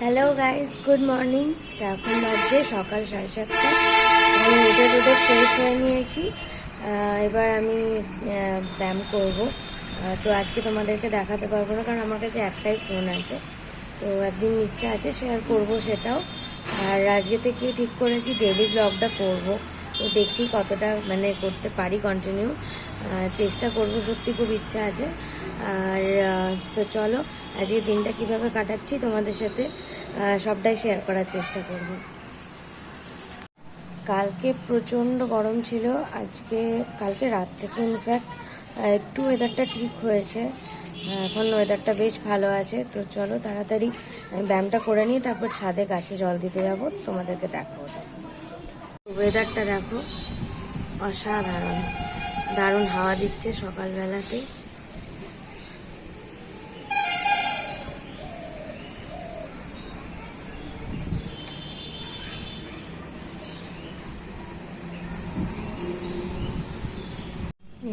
Hello guys, good morning. তো এখন বাজছে সকাল 7:30। আমি উঠে ফ্রেশ হয়ে নিয়েছি। এবার আমি ব্যায়াম করব। তো আজকে তোমাদেরকে দেখাতে পারবো না, কারণ আমার কাছে একটাই ফোন আছে। তো একদিন ইচ্ছা আছে শেয়ার করব সেটাও। আর আজকে থেকে ঠিক করেছি ডেলি ব্লগটা করব। তো দেখি কতটা করতে পারি কন্টিনিউ। চেষ্টা করব, সত্যি খুব ইচ্ছা আছে। আর তো চলো আজকে দিনটা কিভাবে কাটাচ্ছি তোমাদের সাথে সবটাই শেয়ার করার চেষ্টা করব। কালকে প্রচণ্ড গরম ছিল। কালকে রাত থেকে ইনফ্যাক্ট একটু ওয়েদারটা ঠিক হয়েছে। এখন ওয়েদারটা বেশ ভালো আছে। তো চলো তাড়াতাড়ি আমি ব্যায়ামটা করে নিই, তারপর ছাদে গাছে জল দিতে যাব, তোমাদেরকে দেখাবো। ওয়েদারটা দেখো, অসাধারণ, দারুণ হাওয়া দিচ্ছে সকালবেলাতে।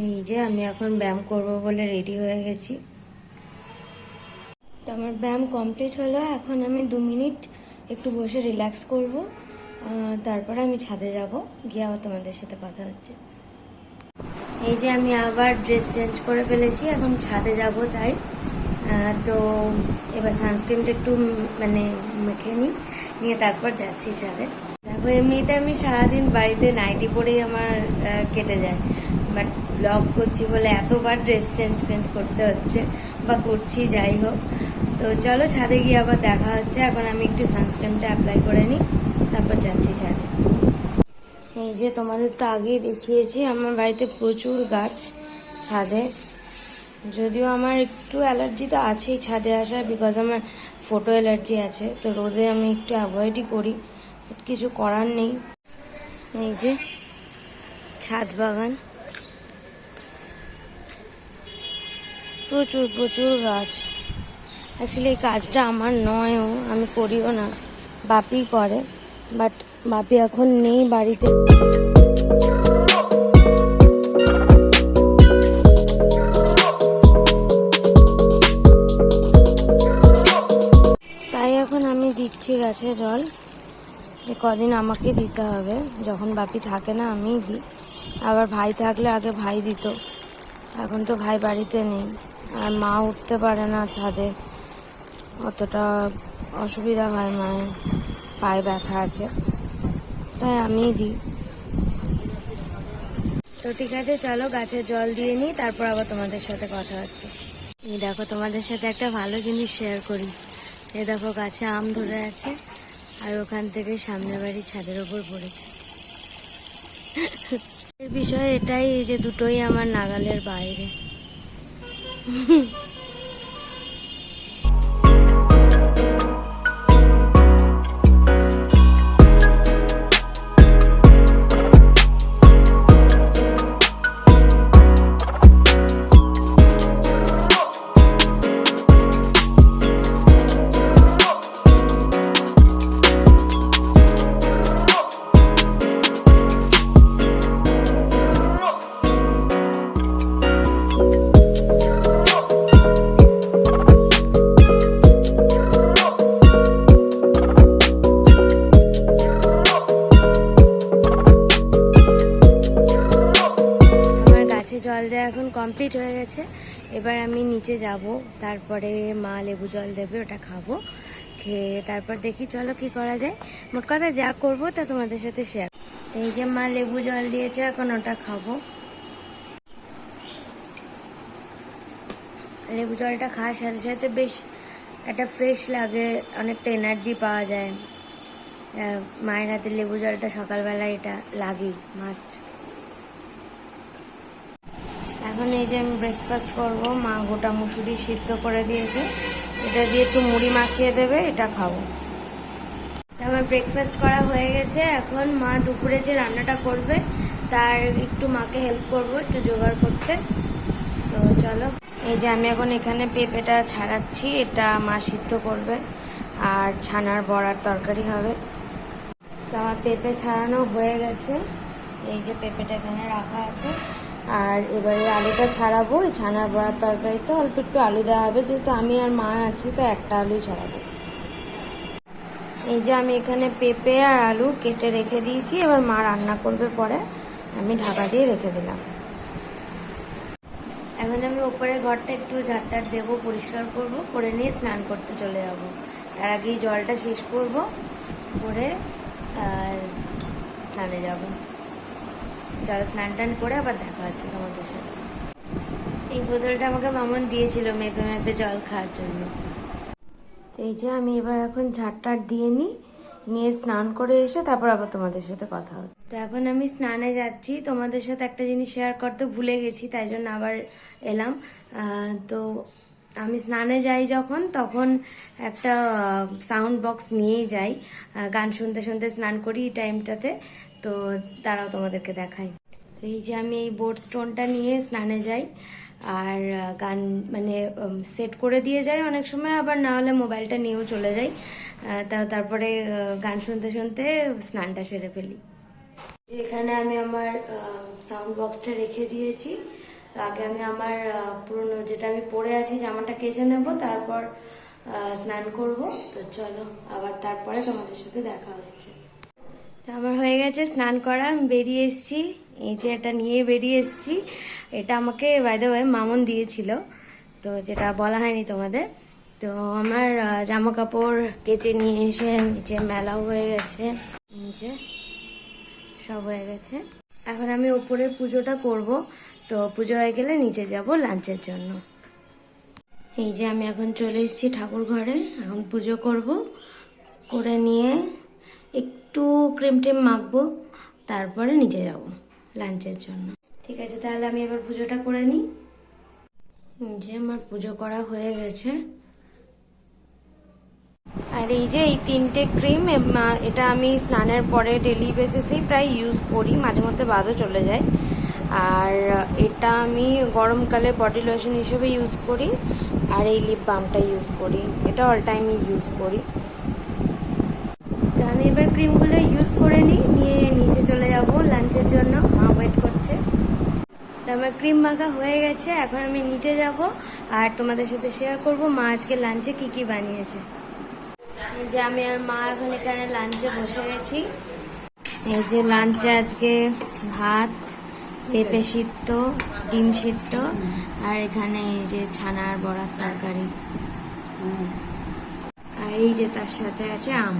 এই যে আমি এখন ব্যায়াম করব বলে রেডি হয়ে গেছি। তো আমার ব্যায়াম কমপ্লিট হলো। এখন আমি 2 মিনিট একটু বসে রিল্যাক্স করব, তারপরে আমি ছাদে যাব, গিয়ে আবার তোমাদের সাথে কথা হচ্ছে। এই যে আমি আবার ড্রেস চেঞ্জ করে ফেলেছি, এখন ছাদে যাব। তাই তো এবার সানস্ক্রিনটা একটু মেখে নিয়ে তারপর যাচ্ছি ছাদে। দেখো, এমনিতে আমি সারাদিন বাড়িতে নাইটি পরেই আমার কেটে যায়, বাট ব্লগ করছি বলে এতবার ড্রেস চেঞ্জ করতে হচ্ছে, বা করছি, যাই হোক। তো চলো ছাদে গিয়ে আবার দেখা হচ্ছে। এখন আমি একটু সানস্ক্রিনটা অ্যাপ্লাই করে নিই, তারপর যাচ্ছি ছাদে। এই যে তোমাদের তো আগেই দেখিয়েছি, আমার বাড়িতে প্রচুর গাছ ছাদে। যদিও আমার একটু অ্যালার্জি তো আছেই ছাদে আসার, বিকজ আমার ফটো অ্যালার্জি আছে। তো রোদে আমি একটু অ্যাভয়েডই করি, কিছু করার নেই। এই যে ছাদ বাগান, প্রচুর প্রচুর গাছ। অ্যাকচুয়ালি এই কাজটা আমার নয়ও, আমি করিও না, বাপি করে। বাট বাপি এখন নেই বাড়িতে। তাই এখন আমি দিচ্ছি গাছে জল। কদিন আমাকে দিতে হবে, যখন বাপি থাকে না আমিই দিই। আবার ভাই থাকলে আগে ভাই দিত, এখন তো ভাই বাড়িতে নেই। আর মা উঠতে পারে না ছাদে, অতটা অসুবিধা হয়, মায়ের পায়ে ব্যথা আছে, তাই আমিই দিই। তো ঠিক আছে, চলো গাছে জল দিয়ে নিই, তারপর আবার তোমাদের সাথে কথা হচ্ছে। এই দেখো, তোমাদের সাথে একটা ভালো জিনিস শেয়ার করি। এই দেখো, গাছে আম ধরে আছে, আর ওখান থেকে সামনের বাড়ির ছাদের ওপর পড়েছে। এর বিষয় এটাই যে দুটোই আমার নাগালের বাইরে। জল দেওয়া এখন কমপ্লিট হয়ে গেছে। এবার আমি নিচে যাব, তারপরে মা লেবু জল দেবে, ওটা খাবো। খেয়ে তারপর দেখি চলো কি করা যায়। মোট কথা যা করবো তা তোমাদের সাথে শেয়ার। এই যে মা লেবু জল দিয়েছে, এখন ওটা খাবো। লেবু জলটা খাওয়ার সাথে সাথে বেশ একটা ফ্রেশ লাগে, অনেকটা এনার্জি পাওয়া যায়। মায়ের হাতে লেবু জলটা সকালবেলা এটা লাগেই, মাস্ট। এখন এই যে আমি ব্রেকফাস্ট করব। মা গোটা মুসুরি সিদ্ধ করে দিয়েছে, এটা দিয়ে একটু মুড়ি মাখিয়ে দেবে, এটা খাবো। আমার ব্রেকফাস্ট করা হয়ে গেছে। এখন মা দুপুরে যে রান্নাটা করবে তার একটু মাকে হেল্প করব, একটু জোগাড় করতে। তো চলো, এই যে আমি এখন এখানে পেঁপেটা ছাড়াচ্ছি, এটা মা সিদ্ধ করবে, আর ছানার বড়ার তরকারি হবে। তো আমার পেঁপে ছাড়ানো হয়ে গেছে। এই যে পেঁপেটা এখানে রাখা আছে, আর এবারে আলুটা ছাড়াবো। এই ছানার বড়ার তরকারিতে অল্প একটু আলু দেওয়া হবে, যেহেতু আমি আর মা আছি, তো একটা আলুই ছাড়াবো। এই যে আমি এখানে পেঁপে আর আলু কেটে রেখে দিয়েছি, এবার মা রান্না করবে পরে, আমি ঢাকা দিয়ে রেখে দিলাম। এখন আমি ওপরে ঘরটা একটু ঝাড়টার দেবো, পরিষ্কার করব, করে নিয়ে স্নান করতে চলে যাব। তার আগেই জলটা শেষ করব, করে স্নানে যাব। চলো স্নান টান করে আবার দেখা হচ্ছে তোমাদের সাথে। এই বোতলটা আমাকে মামন দিয়েছিল মেপে মেপে জল খাওয়ার জন্য। এই যে আমি এবার এখন ঝাড়টার দিয়ে নিয়ে স্নান করে এসে তারপর আবার তোমাদের সাথে কথা হচ্ছে। তো এখন আমি স্নানে যাচ্ছি, তোমাদের সাথে একটা জিনিস শেয়ার করতে ভুলে গেছি, তাই জন্য আবার এলাম। তো আমি স্নানে যাই যখন, তখন একটা সাউন্ড বক্স নিয়েই যাই, গান শুনতে শুনতে স্নান করি এই টাইমটাতে। তো তারাও তোমাদেরকে দেখাই। এই যে আমি এই বোর্ড স্টোনটা নিয়ে স্নানে যাই, আর গান মানে সেট করে দিয়ে যাই অনেক সময়, আবার না হলে মোবাইলটা নিয়েও চলে যাই। তারপরে গান শুনতে শুনতে স্নানটা সেরে ফেলি। এখানে আমি আমার সাউন্ড বক্সটা রেখে দিয়েছি। আগে আমি আমার পুরনো যেটা আমি পরে আছি জামাটা কেচে নেব, তারপর স্নান করব। তো চলো আবার তারপরে তোমাদের সাথে দেখা হচ্ছে। আমার হয়ে গেছে স্নান করা, আমি বেরিয়ে এসেছি। এই যে এটা নিয়ে বেরিয়ে এসেছি, এটা আমাকে বাই দ্য ওয়ে মামুন দিয়েছিল, তো যেটা বলা হয়নি তোমাদের। তো আমার জামা কাপড় কেচে নিয়ে এসে নিচে মেলাও হয়ে গেছে, নিচে সব হয়ে গেছে। এখন আমি উপরে পুজোটা করব, তো পুজো হয়ে গেলে নিচে যাব লাঞ্চের জন্য। এই যে আমি এখন চলে এসেছি ঠাকুর ঘরে, এখন পুজো করব, করে নিয়ে একটু ক্রিম টিম মাখবো, তারপরে নিচে যাব লাঞ্চের জন্য। ঠিক আছে, তাহলে আমি এবার পুজোটা করে নিই। যে আমার পুজো করা হয়ে গেছে। আর এই যে এই 3টে ক্রিম, এটা আমি স্নানের পরে ডেলি বেসিসেই প্রায় ইউজ করি, মাঝে মধ্যে বাদও চলে যায়। আর এটা আমি গরমকালে বডি লোশন হিসেবে ইউজ করি, আর এই লিপ বামটা ইউজ করি, এটা অল টাইমই ইউজ করি। তো আমি এবার ক্রিমগুলো ইউজ করে নিয়ে নিচে চলে যাব লাঞ্চের জন্য, মা ওয়েট করছে। তো আমার ক্রিম মাখা হয়ে গেছে, এখন আমি নিচে যাব আর তোমাদের সাথে শেয়ার করব মা আজকে লাঞ্চে কি কি বানিয়েছে। এই যে আমি আর মা এখন এখানে লাঞ্চে বসে গেছি। এই যে লাঞ্চে আজকে ভাত, পেঁপে সিদ্ধ, ডিম সিদ্ধ, আর এখানে এই যে ছানার বড়ার তরকারি, আর এই যে তার সাথে আছে আম।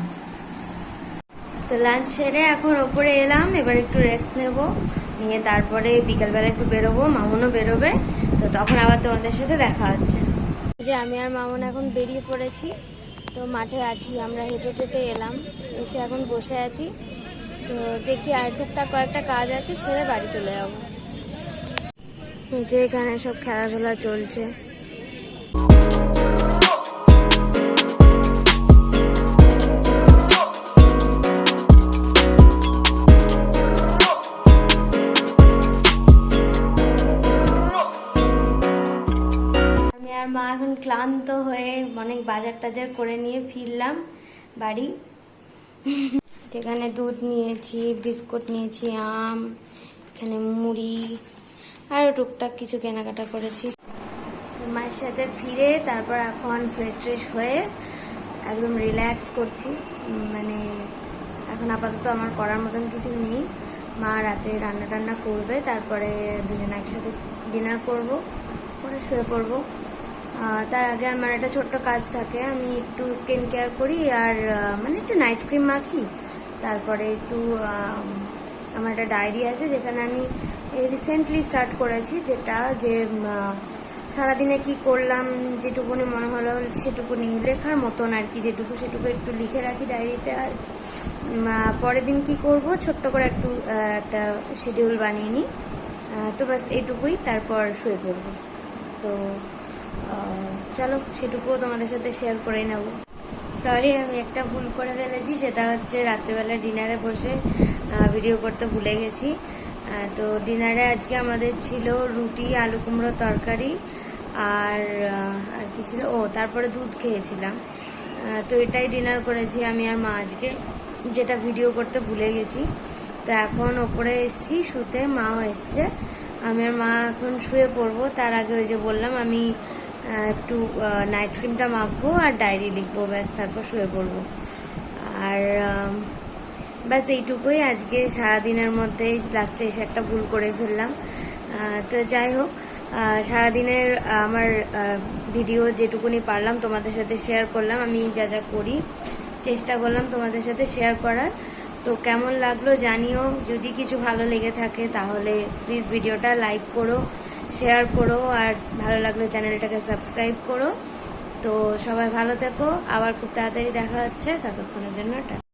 তো লাঞ্চ সেরে এখন ওপরে এলাম, এবার একটু রেস্ট নেব, নিয়ে তারপরে বিকালবেলা একটু বেরোবো, মামুনও বেরোবে, তো তখন আবার তোমাদের সাথে দেখা হচ্ছে। যে আমি আর মামুন এখন বেরিয়ে পড়েছি, তো মাঠে আছি, আমরা হেঁটে টেটে এলাম, এসে এখন বসে আছি। তো দেখি আর টুকটাক কয়েকটা কাজ আছে, সেরে বাড়ি চলে যাবো। যে এখানে সব খেলাধুলা চলছে। মা এখন ক্লান্ত হয়ে অনেক বাজার টাজার করে নিয়ে ফিরলাম বাড়ি। যেখানে দুধ নিয়েছি, বিস্কুট নিয়েছি, আম, এখানে মুড়ি, আরও টুকটাক কিছু কেনাকাটা করেছি। মায়ের সাথে ফিরে তারপর এখন ফ্রেশ ট্রেশ হয়ে একদম রিল্যাক্স করছি। মানে এখন আপাতত আমার করার মতন কিছু নেই। মা রাতে রান্না টান্না করবে, তারপরে দুজনে একসাথে ডিনার করব, করে শুয়ে পড়বো। তার আগে আমার একটা ছোট্ট কাজ থাকে, আমি একটু স্কিন কেয়ার করি, আর মানে একটু নাইট ক্রিম মাখি, তারপরে একটু আমার একটা ডায়েরি আছে যেখানে আমি রিসেন্টলি স্টার্ট করেছি, যেটা যে সারাদিনে কি করলাম, যেটুকুনি মনে হলো সেটুকুনি লেখার মতন আর কি, যেটুকু সেটুকু একটু লিখে রাখি ডায়েরিতে। আর পরের দিন কি করব ছোট্ট করে একটা শিডিউল বানিয়ে নিই। তো বাস এইটুকুই, তারপর শুয়ে পড়বো। তো চলো সেটুকুও তোমাদের সাথে শেয়ার করে নেব। সরি, আমি একটা ভুল করে ফেলেছি, সেটা হচ্ছে রাত্রেবেলা ডিনারে বসে ভিডিও করতে ভুলে গেছি। তো ডিনারে আজকে আমাদের ছিল রুটি, আলু কুমড়ো তরকারি, আর কি ছিল, তারপরে দুধ খেয়েছিলাম। তো এটাই ডিনার করেছি আমি আর মা আজকে, যেটা ভিডিও করতে ভুলে গেছি। তো এখন ওপরে এসছি শুতে, মাও এসছে, আমি আর মা এখন শুয়ে পড়বো। তার আগে ওই যে বললাম আমি একটু নাইট ক্রিমটা মাখবো আর ডায়েরি লিখবো, ব্যাস তারপর শুয়ে পড়বো। আর ব্যাস এইটুকুই। আজকে সারাদিনের মধ্যে লাস্টে এসে একটা ভুল করে ফেললাম। তো যাই হোক, সারাদিনের আমার ভিডিও যেটুকুনি পারলাম তোমাদের সাথে শেয়ার করলাম। আমি যা যা করি চেষ্টা করলাম তোমাদের সাথে শেয়ার করার। তো কেমন লাগলো জানিও। যদি কিছু ভালো লেগে থাকে তাহলে প্লিজ ভিডিওটা লাইক করো, শেয়ার করো, আর ভালো লাগলে চ্যানেলটাকে সাবস্ক্রাইব করো। তো সবাই ভালো থেকো, আবার খুব তাড়াতাড়ি দেখা হচ্ছে, ততক্ষণের জন্য টাটা।